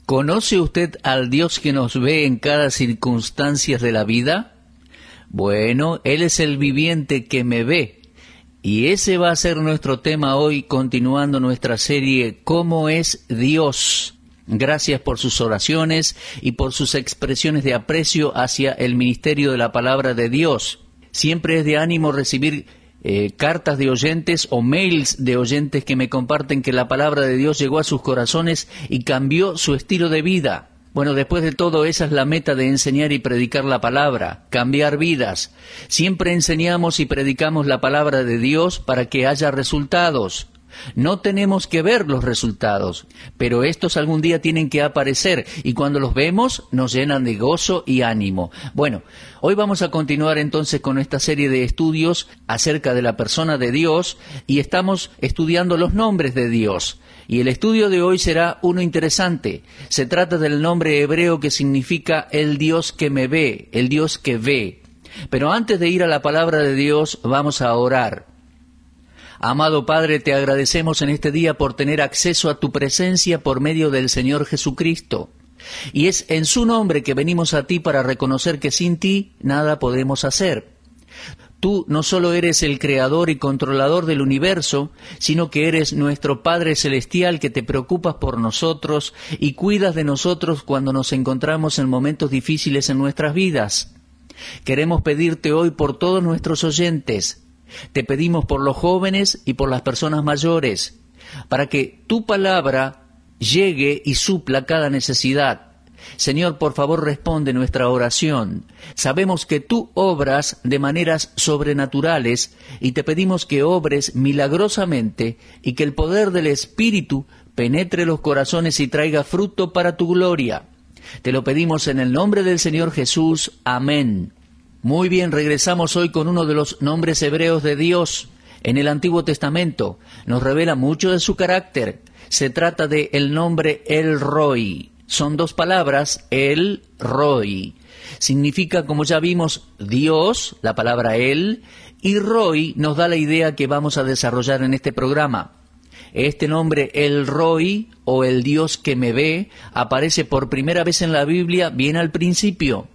¿Conoce usted al Dios que nos ve en cada circunstancia de la vida? Bueno, Él es el viviente que me ve. Y ese va a ser nuestro tema hoy, continuando nuestra serie ¿Cómo es Dios? Gracias por sus oraciones y por sus expresiones de aprecio hacia el ministerio de la palabra de Dios. Siempre es de ánimo recibir cartas de oyentes o mails de oyentes que me comparten que la palabra de Dios llegó a sus corazones y cambió su estilo de vida. Bueno, después de todo, esa es la meta de enseñar y predicar la palabra, cambiar vidas. Siempre enseñamos y predicamos la palabra de Dios para que haya resultados. No tenemos que ver los resultados, pero estos algún día tienen que aparecer y cuando los vemos nos llenan de gozo y ánimo. Bueno, hoy vamos a continuar entonces con esta serie de estudios acerca de la persona de Dios y estamos estudiando los nombres de Dios. Y el estudio de hoy será uno interesante. Se trata del nombre hebreo que significa el Dios que me ve, el Dios que ve. Pero antes de ir a la palabra de Dios, vamos a orar. Amado Padre, te agradecemos en este día por tener acceso a tu presencia por medio del Señor Jesucristo. Y es en su nombre que venimos a ti para reconocer que sin ti nada podemos hacer. Tú no solo eres el creador y controlador del universo, sino que eres nuestro Padre Celestial que te preocupas por nosotros y cuidas de nosotros cuando nos encontramos en momentos difíciles en nuestras vidas. Queremos pedirte hoy por todos nuestros oyentes. Te pedimos por los jóvenes y por las personas mayores, para que tu palabra llegue y supla cada necesidad. Señor, por favor, responde nuestra oración. Sabemos que tú obras de maneras sobrenaturales y te pedimos que obres milagrosamente y que el poder del Espíritu penetre los corazones y traiga fruto para tu gloria. Te lo pedimos en el nombre del Señor Jesús. Amén. Muy bien, regresamos hoy con uno de los nombres hebreos de Dios. En el Antiguo Testamento nos revela mucho de su carácter. Se trata de el nombre El Roi. Son dos palabras, El Roi. Significa, como ya vimos, Dios, la palabra El, y Roi nos da la idea que vamos a desarrollar en este programa. Este nombre, El Roi, o el Dios que me ve, aparece por primera vez en la Biblia bien al principio.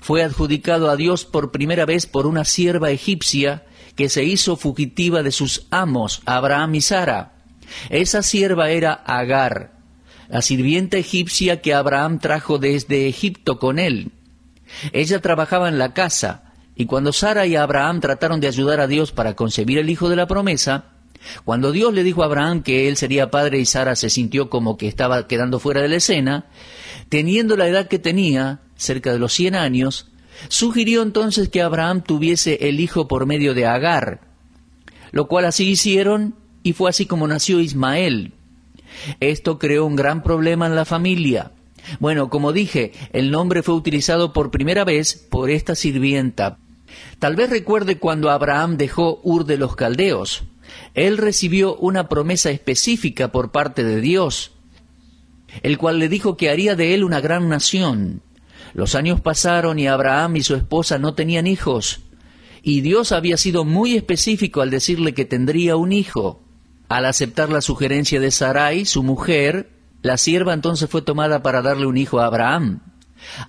Fue adjudicado a Dios por primera vez por una sierva egipcia que se hizo fugitiva de sus amos, Abraham y Sara. Esa sierva era Agar, la sirvienta egipcia que Abraham trajo desde Egipto con él. Ella trabajaba en la casa, y cuando Sara y Abraham trataron de ayudar a Dios para concebir el hijo de la promesa, cuando Dios le dijo a Abraham que él sería padre y Sara se sintió como que estaba quedando fuera de la escena, teniendo la edad que tenía, cerca de los 100 años, sugirió entonces que Abraham tuviese el hijo por medio de Agar, lo cual así hicieron y fue así como nació Ismael. Esto creó un gran problema en la familia. Bueno, como dije, el nombre fue utilizado por primera vez por esta sirvienta. Tal vez recuerde cuando Abraham dejó Ur de los Caldeos. Él recibió una promesa específica por parte de Dios, el cual le dijo que haría de él una gran nación. Los años pasaron y Abraham y su esposa no tenían hijos, y Dios había sido muy específico al decirle que tendría un hijo. Al aceptar la sugerencia de Sarai, su mujer, la sierva entonces fue tomada para darle un hijo a Abraham.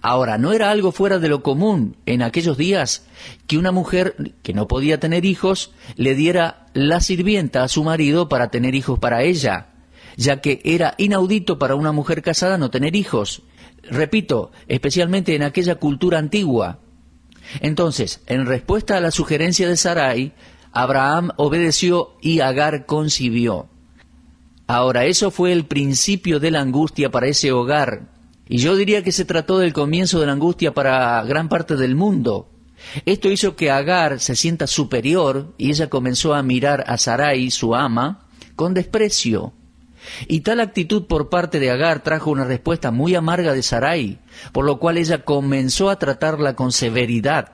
Ahora, no era algo fuera de lo común en aquellos días que una mujer que no podía tener hijos le diera la sirvienta a su marido para tener hijos para ella, ya que era inaudito para una mujer casada no tener hijos. Repito, especialmente en aquella cultura antigua. Entonces, en respuesta a la sugerencia de Sarai, Abraham obedeció y Agar concibió. Ahora, eso fue el principio de la angustia para ese hogar. Y yo diría que se trató del comienzo de la angustia para gran parte del mundo. Esto hizo que Agar se sienta superior y ella comenzó a mirar a Sarai, su ama, con desprecio. Y tal actitud por parte de Agar trajo una respuesta muy amarga de Sarai, por lo cual ella comenzó a tratarla con severidad.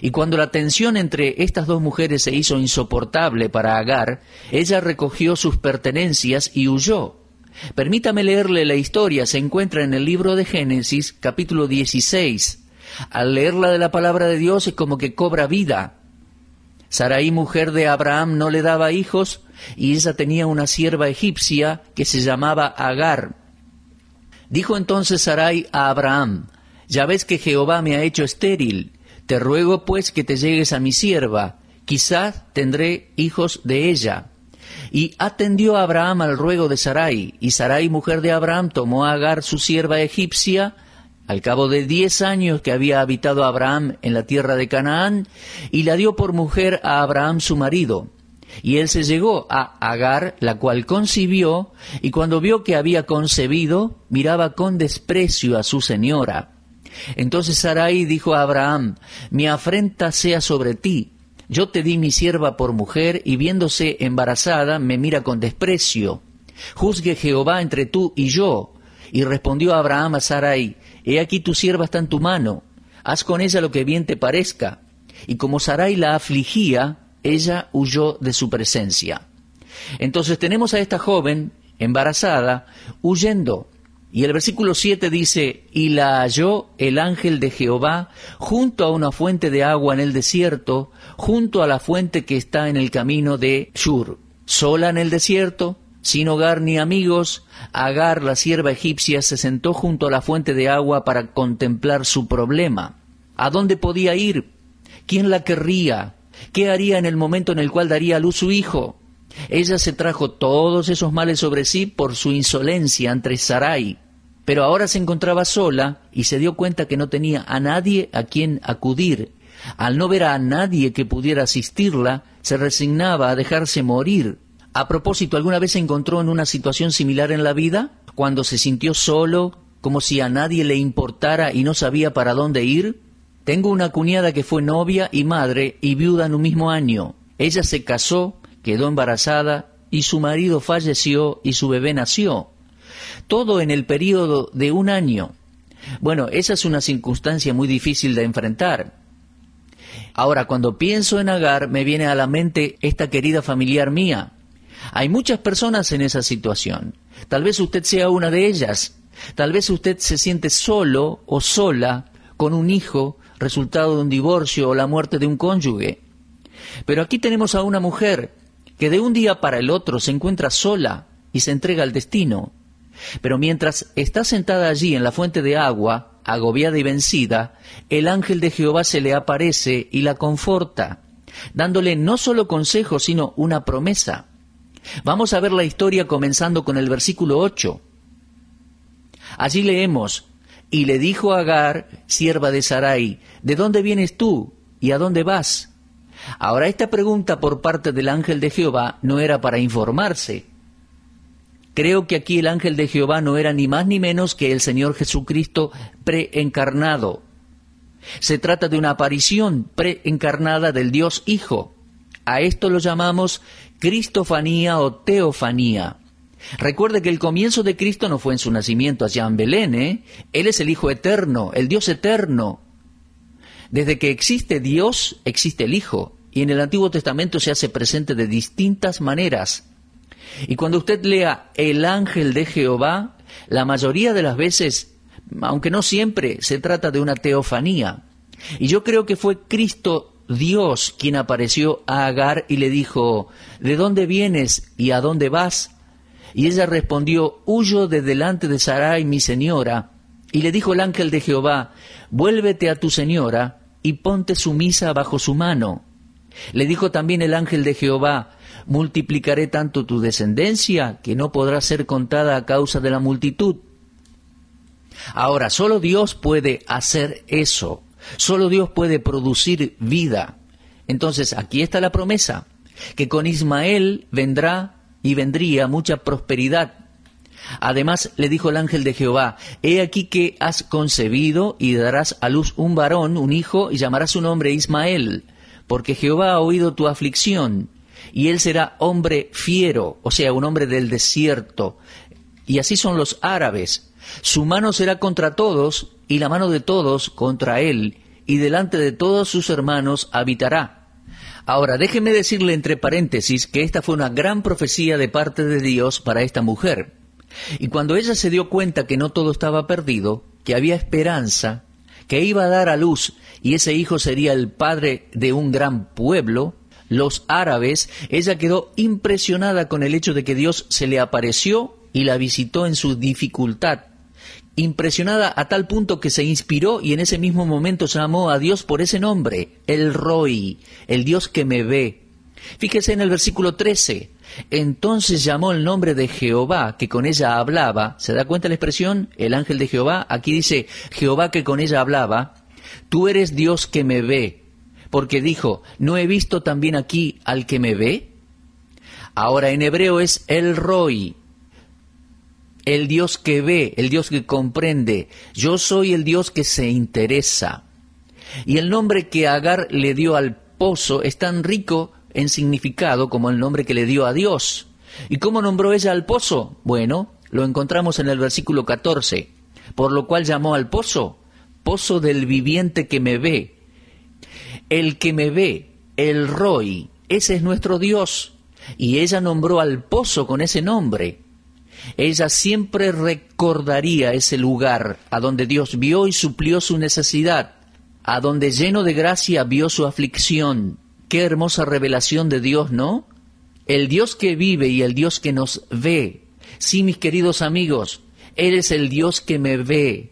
Y cuando la tensión entre estas dos mujeres se hizo insoportable para Agar, ella recogió sus pertenencias y huyó. Permítame leerle la historia, se encuentra en el libro de Génesis, capítulo 16. Al leerla de la palabra de Dios es como que cobra vida. Sarai, mujer de Abraham, no le daba hijos, y ella tenía una sierva egipcia que se llamaba Agar. Dijo entonces Sarai a Abraham: ya ves que Jehová me ha hecho estéril, te ruego pues que te llegues a mi sierva, quizás tendré hijos de ella. Y atendió a Abraham al ruego de Sarai, y Sarai, mujer de Abraham, tomó a Agar su sierva egipcia, al cabo de 10 años que había habitado Abraham en la tierra de Canaán, y la dio por mujer a Abraham su marido. Y él se llegó a Agar, la cual concibió, y cuando vio que había concebido, miraba con desprecio a su señora. Entonces Sarai dijo a Abraham: mi afrenta sea sobre ti. Yo te di mi sierva por mujer, y viéndose embarazada, me mira con desprecio. Juzgue Jehová entre tú y yo. Y respondió Abraham a Sarai: he aquí tu sierva está en tu mano, haz con ella lo que bien te parezca. Y como Sarai la afligía, ella huyó de su presencia. Entonces tenemos a esta joven embarazada huyendo. Y el versículo 7 dice: y la halló el ángel de Jehová junto a una fuente de agua en el desierto, junto a la fuente que está en el camino de Shur. Sola en el desierto, sin hogar ni amigos, Agar, la sierva egipcia, se sentó junto a la fuente de agua para contemplar su problema. ¿A dónde podía ir? ¿Quién la querría? ¿Qué haría en el momento en el cual daría a luz su hijo? Ella se trajo todos esos males sobre sí por su insolencia ante Sarai. Pero ahora se encontraba sola y se dio cuenta que no tenía a nadie a quien acudir. Al no ver a nadie que pudiera asistirla, se resignaba a dejarse morir. A propósito, ¿alguna vez se encontró en una situación similar en la vida? Cuando se sintió solo, como si a nadie le importara y no sabía para dónde ir. Tengo una cuñada que fue novia y madre y viuda en un mismo año. Ella se casó, quedó embarazada y su marido falleció y su bebé nació. Todo en el período de un año. Bueno, esa es una circunstancia muy difícil de enfrentar. Ahora, cuando pienso en Agar, me viene a la mente esta querida familiar mía. Hay muchas personas en esa situación. Tal vez usted sea una de ellas. Tal vez usted se siente solo o sola con un hijo, resultado de un divorcio o la muerte de un cónyuge. Pero aquí tenemos a una mujer que de un día para el otro se encuentra sola y se entrega al destino. Pero mientras está sentada allí en la fuente de agua, agobiada y vencida, el ángel de Jehová se le aparece y la conforta, dándole no solo consejos, sino una promesa. Vamos a ver la historia comenzando con el versículo 8. Allí leemos: y le dijo a Agar, sierva de Sarai: ¿de dónde vienes tú y a dónde vas? Ahora, esta pregunta por parte del ángel de Jehová no era para informarse. Creo que aquí el ángel de Jehová no era ni más ni menos que el Señor Jesucristo preencarnado. Se trata de una aparición preencarnada del Dios Hijo. A esto lo llamamos cristofanía o teofanía. Recuerde que el comienzo de Cristo no fue en su nacimiento allá en Belén, Él es el Hijo eterno, el Dios eterno. Desde que existe Dios, existe el Hijo, y en el Antiguo Testamento se hace presente de distintas maneras. Y cuando usted lea el ángel de Jehová, la mayoría de las veces, aunque no siempre, se trata de una teofanía. Y yo creo que fue Cristo Dios quien apareció a Agar y le dijo: ¿de dónde vienes y a dónde vas? Y ella respondió: huyo de delante de Sarai, mi señora. Y le dijo el ángel de Jehová: vuélvete a tu señora y ponte sumisa bajo su mano. Le dijo también el ángel de Jehová: multiplicaré tanto tu descendencia que no podrá ser contada a causa de la multitud. Ahora, solo Dios puede hacer eso. Solo Dios puede producir vida. Entonces, aquí está la promesa, que con Ismael vendría mucha prosperidad. Además, le dijo el ángel de Jehová: he aquí que has concebido y darás a luz un varón, un hijo, y llamarás su nombre Ismael, porque Jehová ha oído tu aflicción, y él será hombre fiero, o sea, un hombre del desierto. Y así son los árabes. Su mano será contra todos, y la mano de todos contra él, y delante de todos sus hermanos habitará. Ahora, déjeme decirle entre paréntesis que esta fue una gran profecía de parte de Dios para esta mujer. Y cuando ella se dio cuenta que no todo estaba perdido, que había esperanza, que iba a dar a luz, y ese hijo sería el padre de un gran pueblo, los árabes, ella quedó impresionada con el hecho de que Dios se le apareció y la visitó en su dificultad. impresionada a tal punto que se inspiró y en ese mismo momento llamó a Dios por ese nombre, el Roi, el Dios que me ve. Fíjese en el versículo 13, entonces llamó el nombre de Jehová, que con ella hablaba. ¿Se da cuenta la expresión? El ángel de Jehová. Aquí dice Jehová que con ella hablaba. Tú eres Dios que me ve, porque dijo, ¿no he visto también aquí al que me ve? Ahora en hebreo es el Roi, el Dios que ve, el Dios que comprende. Yo soy el Dios que se interesa. Y el nombre que Agar le dio al pozo es tan rico en significado como el nombre que le dio a Dios. ¿Y cómo nombró ella al pozo? Bueno, lo encontramos en el versículo 14, por lo cual llamó al pozo, pozo del viviente que me ve. El que me ve, el Roi, ese es nuestro Dios. Y ella nombró al pozo con ese nombre. Ella siempre recordaría ese lugar a donde Dios vio y suplió su necesidad, a donde lleno de gracia vio su aflicción. Qué hermosa revelación de Dios, ¿no? El Dios que vive y el Dios que nos ve. Sí, mis queridos amigos, Él es el Dios que me ve.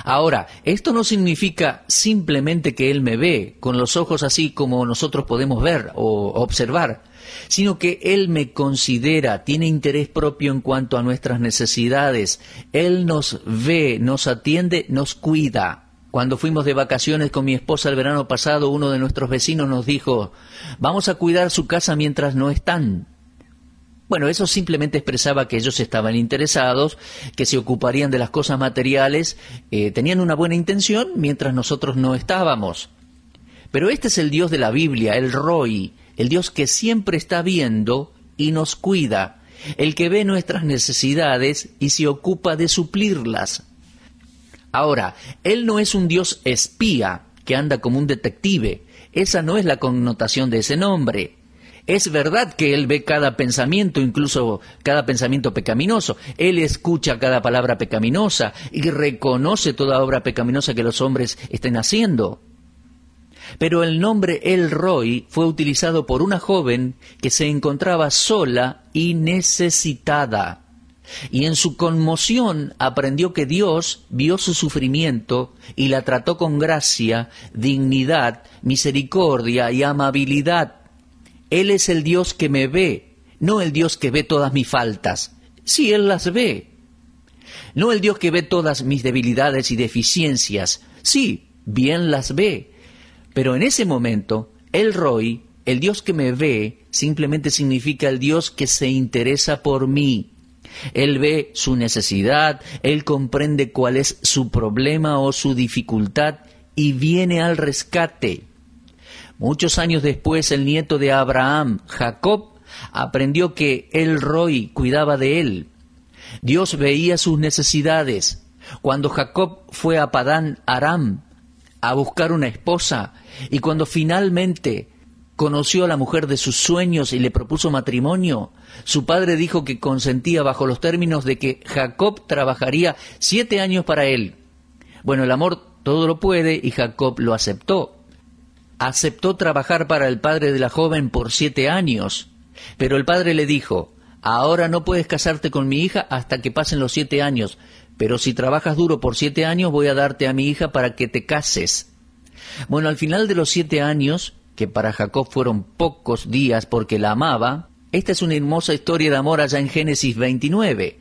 Ahora, esto no significa simplemente que Él me ve, con los ojos así como nosotros podemos ver o observar, sino que Él me considera, tiene interés propio en cuanto a nuestras necesidades. Él nos ve, nos atiende, nos cuida. Cuando fuimos de vacaciones con mi esposa el verano pasado, uno de nuestros vecinos nos dijo, vamos a cuidar su casa mientras no están. Bueno, eso simplemente expresaba que ellos estaban interesados, que se ocuparían de las cosas materiales, tenían una buena intención mientras nosotros no estábamos. Pero este es el Dios de la Biblia, el Roi, el Dios que siempre está viendo y nos cuida, el que ve nuestras necesidades y se ocupa de suplirlas. Ahora, Él no es un Dios espía que anda como un detective. Esa no es la connotación de ese nombre. Es verdad que Él ve cada pensamiento, incluso cada pensamiento pecaminoso. Él escucha cada palabra pecaminosa y reconoce toda obra pecaminosa que los hombres estén haciendo. Pero el nombre El Roi fue utilizado por una joven que se encontraba sola y necesitada. Y en su conmoción aprendió que Dios vio su sufrimiento y la trató con gracia, dignidad, misericordia y amabilidad. Él es el Dios que me ve, no el Dios que ve todas mis faltas. Sí, Él las ve. No el Dios que ve todas mis debilidades y deficiencias. Sí, bien las ve. Pero en ese momento, El Roi, el Dios que me ve, simplemente significa el Dios que se interesa por mí. Él ve su necesidad, Él comprende cuál es su problema o su dificultad y viene al rescate. Muchos años después, el nieto de Abraham, Jacob, aprendió que El Roi cuidaba de él. Dios veía sus necesidades. Cuando Jacob fue a Padán Aram a buscar una esposa y cuando finalmente conoció a la mujer de sus sueños y le propuso matrimonio, su padre dijo que consentía bajo los términos de que Jacob trabajaría 7 años para él. Bueno, el amor todo lo puede y Jacob lo aceptó. Aceptó trabajar para el padre de la joven por 7 años, pero el padre le dijo, ahora no puedes casarte con mi hija hasta que pasen los 7 años, pero si trabajas duro por 7 años voy a darte a mi hija para que te cases. Bueno, al final de los 7 años, que para Jacob fueron pocos días porque la amaba, esta es una hermosa historia de amor allá en Génesis 29.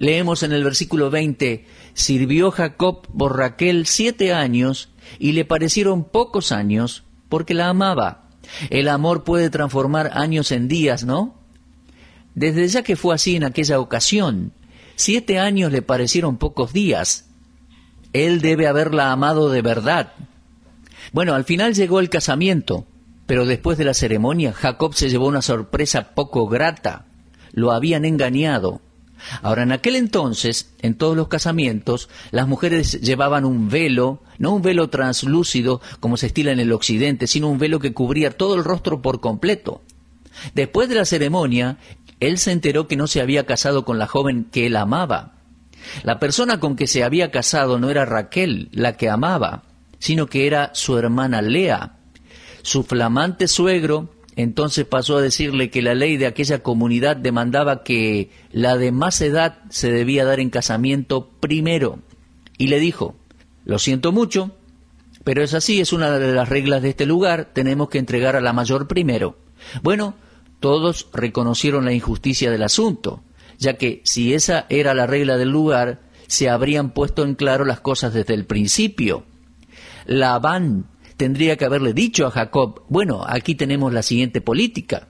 Leemos en el versículo 20, sirvió Jacob por Raquel 7 años y le parecieron pocos años porque la amaba. El amor puede transformar años en días, ¿no? Desde ya que fue así en aquella ocasión, 7 años le parecieron pocos días. Él debe haberla amado de verdad. Bueno, al final llegó el casamiento, pero después de la ceremonia, Jacob se llevó una sorpresa poco grata. Lo habían engañado. Ahora, en aquel entonces, en todos los casamientos, las mujeres llevaban un velo, no un velo translúcido como se estila en el occidente, sino un velo que cubría todo el rostro por completo. Después de la ceremonia, él se enteró que no se había casado con la joven que él amaba. La persona con que se había casado no era Raquel, la que amaba, sino que era su hermana Lea. Su flamante suegro entonces pasó a decirle que la ley de aquella comunidad demandaba que la de más edad se debía dar en casamiento primero. y le dijo: lo siento mucho, pero es así, es una de las reglas de este lugar, tenemos que entregar a la mayor primero. Bueno, todos reconocieron la injusticia del asunto, ya que si esa era la regla del lugar, se habrían puesto en claro las cosas desde el principio. Labán tendría que haberle dicho a Jacob: bueno, aquí tenemos la siguiente política.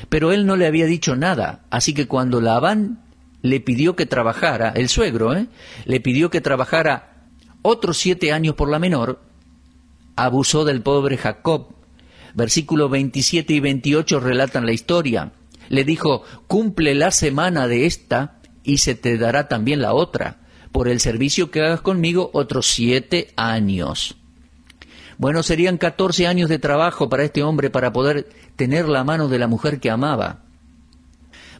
Pero él no le había dicho nada, así que cuando Labán le pidió que trabajara, el suegro, le pidió que trabajara otros 7 años por la menor, abusó del pobre Jacob. Versículos 27 y 28 relatan la historia. Le dijo: cumple la semana de esta y se te dará también la otra. Por el servicio que hagas conmigo, otros 7 años. Bueno, serían 14 años de trabajo para este hombre para poder tener la mano de la mujer que amaba.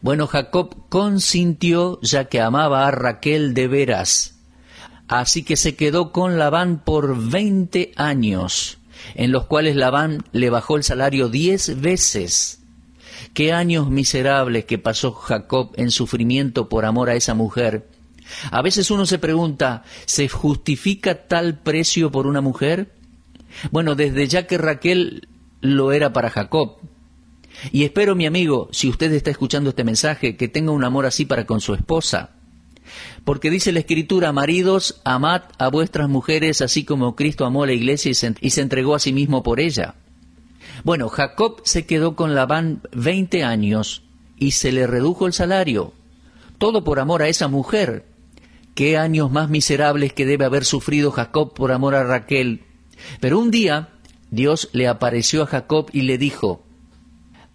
Bueno, Jacob consintió, ya que amaba a Raquel de veras. Así que se quedó con Labán por 20 años, en los cuales Labán le bajó el salario 10 veces. Qué años miserables que pasó Jacob en sufrimiento por amor a esa mujer. A veces uno se pregunta, ¿se justifica tal precio por una mujer? Bueno, desde ya que Raquel lo era para Jacob. Y espero, mi amigo, si usted está escuchando este mensaje, que tenga un amor así para con su esposa. Porque dice la Escritura: maridos, amad a vuestras mujeres, así como Cristo amó a la iglesia y se entregó a sí mismo por ella. Bueno, Jacob se quedó con Labán 20 años y se le redujo el salario. Todo por amor a esa mujer. Qué años más miserables que debe haber sufrido Jacob por amor a Raquel. Pero un día Dios le apareció a Jacob y le dijo: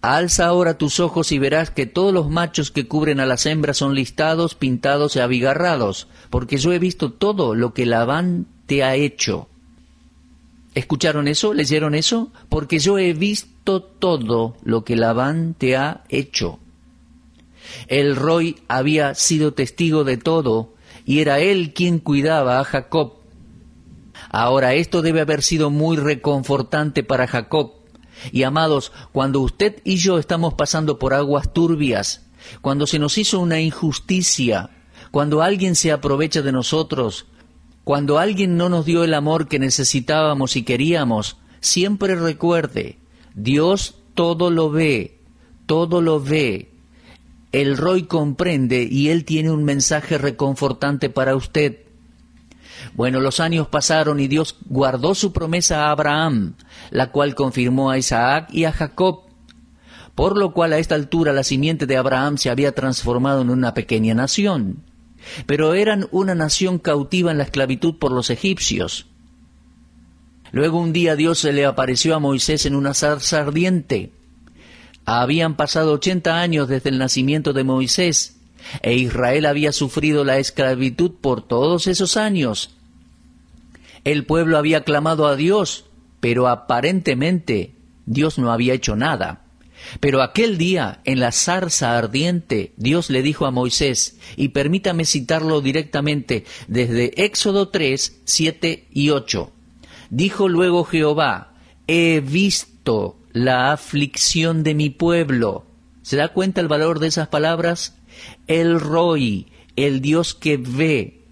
alza ahora tus ojos y verás que todos los machos que cubren a las hembras son listados, pintados y abigarrados, porque yo he visto todo lo que Labán te ha hecho. ¿Escucharon eso? ¿Leyeron eso? Porque yo he visto todo lo que Labán te ha hecho. El Roy había sido testigo de todo, y era él quien cuidaba a Jacob. Ahora, esto debe haber sido muy reconfortante para Jacob. Y amados, cuando usted y yo estamos pasando por aguas turbias, cuando se nos hizo una injusticia, cuando alguien se aprovecha de nosotros, cuando alguien no nos dio el amor que necesitábamos y queríamos, siempre recuerde, Dios todo lo ve, todo lo ve. El Roy comprende y Él tiene un mensaje reconfortante para usted. Bueno, los años pasaron y Dios guardó su promesa a Abraham, la cual confirmó a Isaac y a Jacob, por lo cual a esta altura la simiente de Abraham se había transformado en una pequeña nación. Pero eran una nación cautiva en la esclavitud por los egipcios. Luego un día Dios se le apareció a Moisés en una zarza ardiente. Habían pasado 80 años desde el nacimiento de Moisés, e Israel había sufrido la esclavitud por todos esos años. El pueblo había clamado a Dios, pero aparentemente Dios no había hecho nada. Pero aquel día, en la zarza ardiente, Dios le dijo a Moisés, y permítame citarlo directamente desde Éxodo 3, 7 y 8. Dijo luego Jehová: he visto la aflicción de mi pueblo. ¿Se da cuenta el valor de esas palabras? El Roy, el Dios que ve.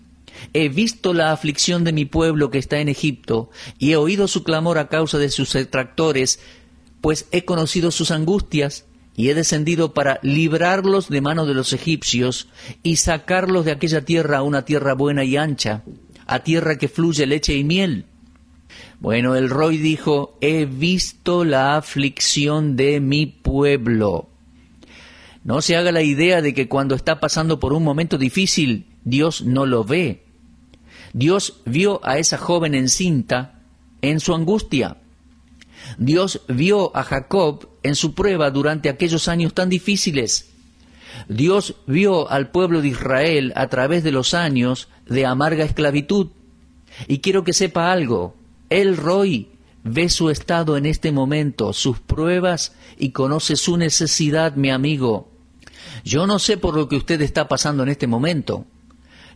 He visto la aflicción de mi pueblo que está en Egipto, y he oído su clamor a causa de sus detractores, pues he conocido sus angustias, y he descendido para librarlos de mano de los egipcios, y sacarlos de aquella tierra a una tierra buena y ancha, a tierra que fluye leche y miel. Bueno, el Roy dijo: he visto la aflicción de mi pueblo. No se haga la idea de que cuando está pasando por un momento difícil, Dios no lo ve. Dios vio a esa joven encinta en su angustia. Dios vio a Jacob en su prueba durante aquellos años tan difíciles. Dios vio al pueblo de Israel a través de los años de amarga esclavitud. Y quiero que sepa algo: El Roy ve su estado en este momento, sus pruebas, y conoce su necesidad, mi amigo. Yo no sé por lo que usted está pasando en este momento.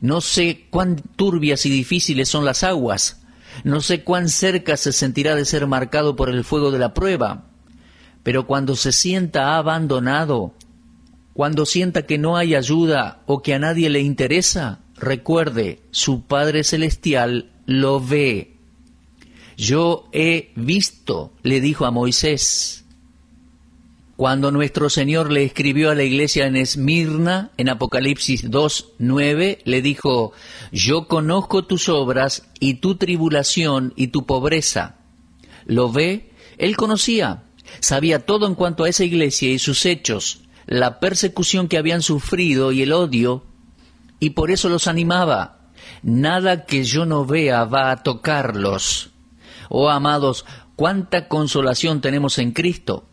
No sé cuán turbias y difíciles son las aguas. No sé cuán cerca se sentirá de ser marcado por el fuego de la prueba. Pero cuando se sienta abandonado, cuando sienta que no hay ayuda o que a nadie le interesa, recuerde, su Padre Celestial lo ve. Yo he visto, le dijo a Moisés. Cuando nuestro Señor le escribió a la iglesia en Esmirna, en Apocalipsis 2:9, le dijo, yo conozco tus obras y tu tribulación y tu pobreza. ¿Lo ve? Él conocía, sabía todo en cuanto a esa iglesia y sus hechos, la persecución que habían sufrido y el odio, y por eso los animaba. Nada que yo no vea va a tocarlos. Oh, amados, cuánta consolación tenemos en Cristo.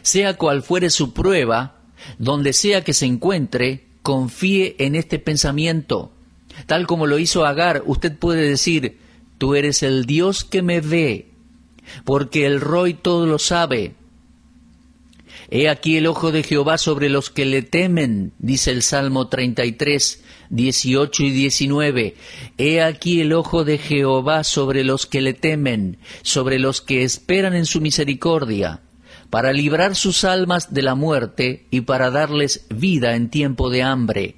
Sea cual fuere su prueba, donde sea que se encuentre, confíe en este pensamiento. Tal como lo hizo Agar, usted puede decir, tú eres el Dios que me ve, porque el Roy todo lo sabe. He aquí el ojo de Jehová sobre los que le temen, dice el Salmo 33, 18 y 19. He aquí el ojo de Jehová sobre los que le temen, sobre los que esperan en su misericordia, para librar sus almas de la muerte y para darles vida en tiempo de hambre.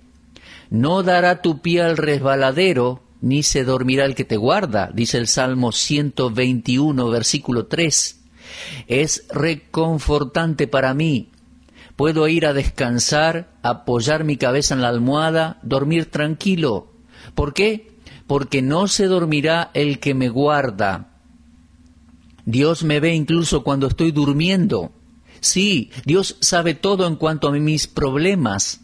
No dará tu pie al resbaladero, ni se dormirá el que te guarda, dice el Salmo 121, versículo 3. Es reconfortante para mí. Puedo ir a descansar, apoyar mi cabeza en la almohada, dormir tranquilo. ¿Por qué? Porque no se dormirá el que me guarda. Dios me ve incluso cuando estoy durmiendo. Sí, Dios sabe todo en cuanto a mis problemas.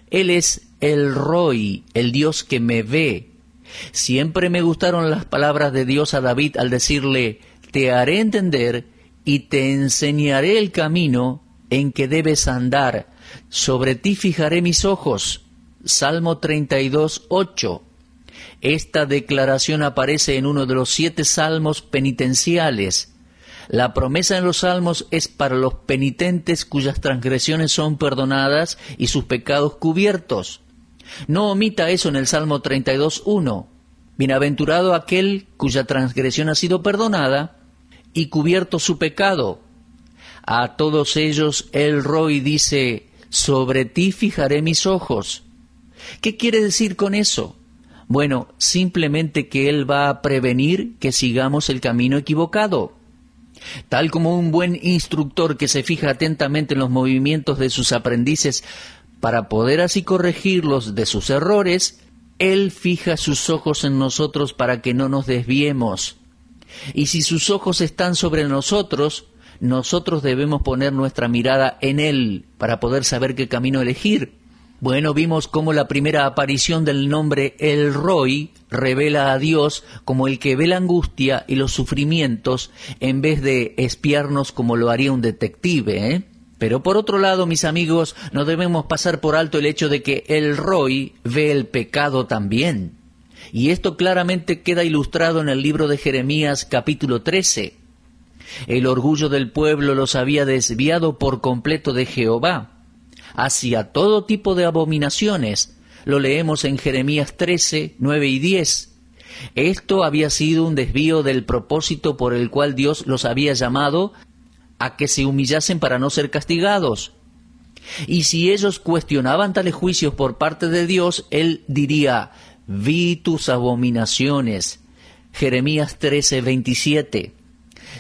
Él es el Roy, el Dios que me ve. Siempre me gustaron las palabras de Dios a David al decirle, te haré entender y te enseñaré el camino en que debes andar. Sobre ti fijaré mis ojos. Salmo 32, 8. Esta declaración aparece en uno de los 7 salmos penitenciales. La promesa en los salmos es para los penitentes cuyas transgresiones son perdonadas y sus pecados cubiertos. No omita eso en el Salmo 32, 1. Bienaventurado aquel cuya transgresión ha sido perdonada y cubierto su pecado. A todos ellos el Roy dice, sobre ti fijaré mis ojos. ¿Qué quiere decir con eso? Bueno, simplemente que Él va a prevenir que sigamos el camino equivocado. Tal como un buen instructor que se fija atentamente en los movimientos de sus aprendices para poder así corregirlos de sus errores, Él fija sus ojos en nosotros para que no nos desviemos. Y si sus ojos están sobre nosotros, nosotros debemos poner nuestra mirada en Él para poder saber qué camino elegir. Bueno, vimos cómo la primera aparición del nombre El Roy revela a Dios como el que ve la angustia y los sufrimientos en vez de espiarnos como lo haría un detective, Pero por otro lado, mis amigos, no debemos pasar por alto el hecho de que El Roy ve el pecado también. Y esto claramente queda ilustrado en el libro de Jeremías capítulo 13. El orgullo del pueblo los había desviado por completo de Jehová hacia todo tipo de abominaciones. Lo leemos en Jeremías 13, 9 y 10. Esto había sido un desvío del propósito por el cual Dios los había llamado a que se humillasen para no ser castigados. Y si ellos cuestionaban tales juicios por parte de Dios, Él diría, vi tus abominaciones. Jeremías 13, 27.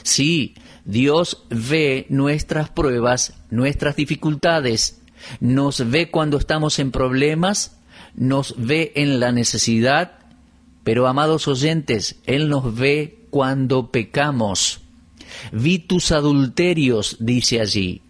Sí, Dios ve nuestras pruebas, nuestras dificultades. Nos ve cuando estamos en problemas, nos ve en la necesidad, pero amados oyentes, Él nos ve cuando pecamos. Vi tus adulterios, dice allí.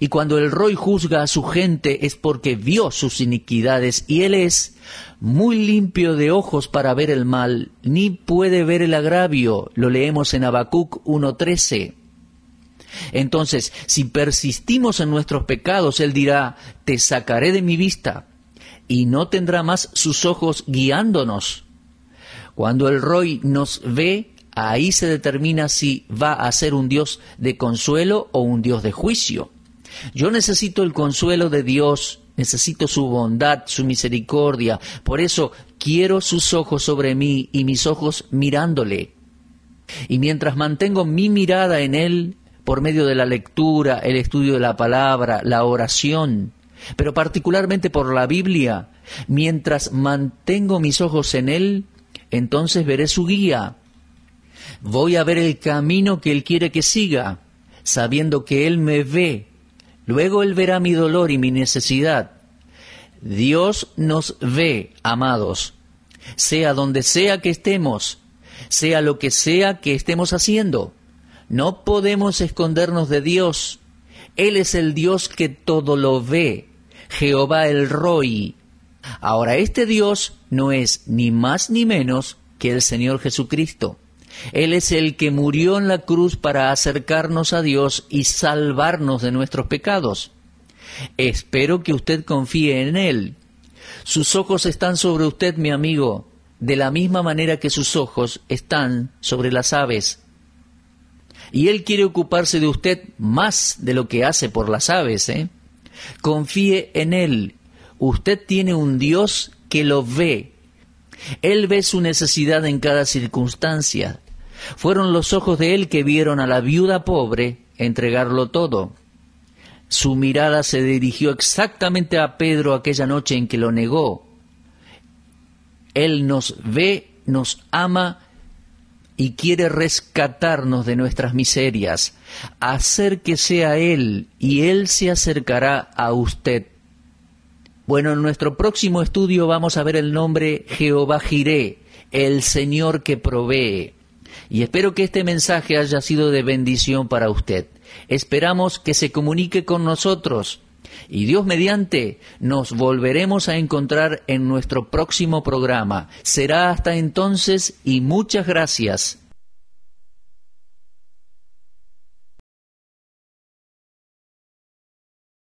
Y cuando el Roy juzga a su gente es porque vio sus iniquidades y Él es muy limpio de ojos para ver el mal, ni puede ver el agravio. Lo leemos en Habacuc 1:13. Entonces, si persistimos en nuestros pecados, Él dirá, te sacaré de mi vista, y no tendrá más sus ojos guiándonos. Cuando el Roy nos ve, ahí se determina si va a ser un Dios de consuelo o un Dios de juicio. Yo necesito el consuelo de Dios, necesito su bondad, su misericordia. Por eso quiero sus ojos sobre mí y mis ojos mirándole. Y mientras mantengo mi mirada en Él, por medio de la lectura, el estudio de la palabra, la oración, pero particularmente por la Biblia, mientras mantengo mis ojos en Él, entonces veré su guía. Voy a ver el camino que Él quiere que siga, sabiendo que Él me ve. Luego Él verá mi dolor y mi necesidad. Dios nos ve, amados, sea donde sea que estemos, sea lo que sea que estemos haciendo. No podemos escondernos de Dios. Él es el Dios que todo lo ve, Jehová el Roi. Ahora, este Dios no es ni más ni menos que el Señor Jesucristo. Él es el que murió en la cruz para acercarnos a Dios y salvarnos de nuestros pecados. Espero que usted confíe en Él. Sus ojos están sobre usted, mi amigo, de la misma manera que sus ojos están sobre las aves. Y Él quiere ocuparse de usted más de lo que hace por las aves, Confíe en Él. Usted tiene un Dios que lo ve. Él ve su necesidad en cada circunstancia. Fueron los ojos de Él que vieron a la viuda pobre entregarlo todo. Su mirada se dirigió exactamente a Pedro aquella noche en que lo negó. Él nos ve, nos ama y quiere rescatarnos de nuestras miserias. Acérquese a Él y Él se acercará a usted. Bueno, en nuestro próximo estudio vamos a ver el nombre Jehová Jiré, el Señor que provee. Y espero que este mensaje haya sido de bendición para usted. Esperamos que se comunique con nosotros y Dios mediante nos volveremos a encontrar en nuestro próximo programa. Será hasta entonces y muchas gracias.